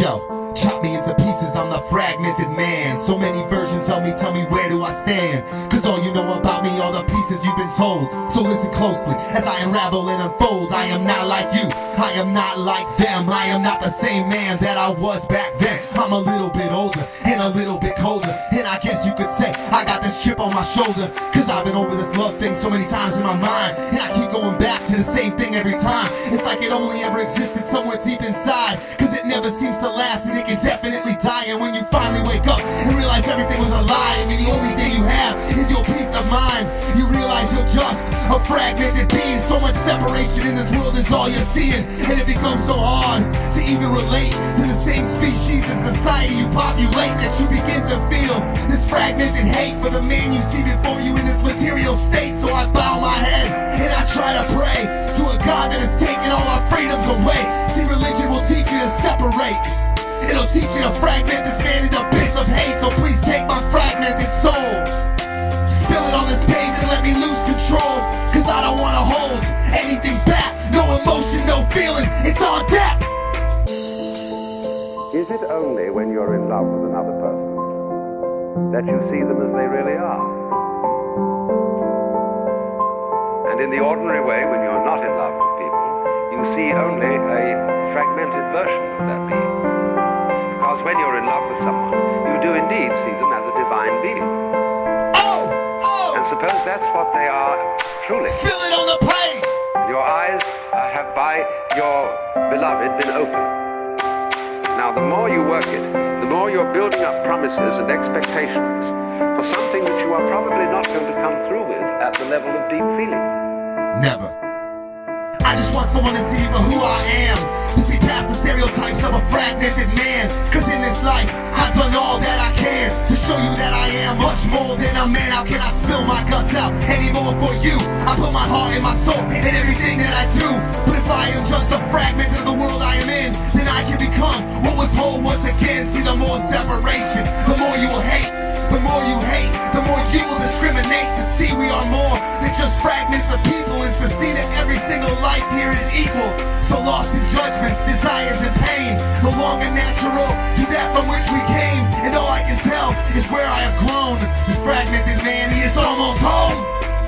Yo, chop me into pieces, I'm the fragmented man. So many versions of me, tell me where do I stand? Cause all you know about me are the pieces you've been told. So listen closely as I unravel and unfold. I am not like you, I am not like them. I am not the same man that I was back then. I'm a little bit older and a little bit colder, and I guess you could say I got this chip on my shoulder. Cause I've been over this love thing so many times in my mind, and I keep going back to the same thing every time. It's like it only ever existed somewhere deep inside, cause it never seems to last and it can definitely die. And when you finally wake up and realize everything was a lie, I mean the only thing you have is your peace of mind. You realize you're just a fragmented being. So much separation in this world is all you're seeing, and it becomes so hard to even relate to the same species and society you populate, that you begin to feel this fragmented hate for the man you see before you in this material state. So I bow my head and I try to pray to a God that has taken all our freedoms away. See, religion will teach you to separate. It'll teach you to fragment this man into bits of hate. So please take my fragmented soul, spill it on this page and let me lose control. Cause I don't wanna hold anything back. No emotion, no feeling, it's on deck. Is it only when you're in love with another person that you see them as they really are? And in the ordinary way, when you're not in love with people, you see only a fragmented version of that being. Because when you're in love with someone, you do indeed see them as a divine being. And suppose that's what they are truly. Spill it on the plate. Your eyes have by your beloved been opened. Now the more you work it, the more you're building up promises and expectations for something which you are probably not going to come through with at the level of deep feeling. Never. I just want someone to see me for who I am, to see past the stereotypes of a fragmented man. Cause in this life, I've done all that I can to show you that I am much more than a man. How can I spill my guts out anymore for you? I put my heart and my soul in everything that I do. But if I am just a fragment of the world I am in, then I can become what was whole once again. See, the more separation, the more you will hate. The more you hate, the more you will discriminate. To see we are more than just fragments of people is to see that every single life here is equal. So lost in judgments, desires, and pain, no longer natural to that from which we came. And all I can tell is where I have grown. This fragmented man, he is almost home.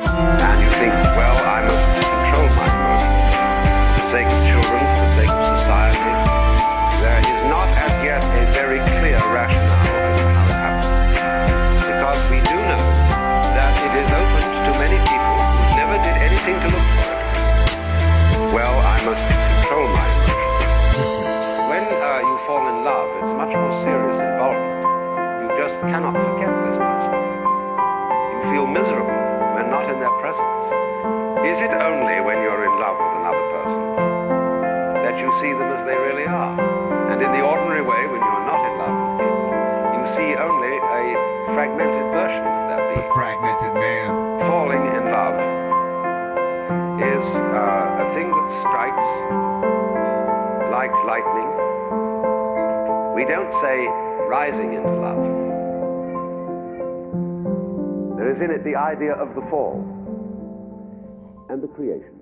And you think, well, I must control my emotions for the sake of children, for the sake of society. There is not as yet a very clear rationale as to how it happens. Because we do know that it is open to many people who never did anything to look for it. Well, I must control my emotions. When you fall in love, it's much more serious involvement. You just cannot forget this person. You feel miserable when not in their presence. Is it only when you're in love with another person that you see them as they really are? And in the ordinary way, when you're not in love with people, you see only a fragmented version of that being. The fragmented man. Falling in love is a thing that strikes like lightning. We don't say rising into love. There is in it the idea of the fall and the creation.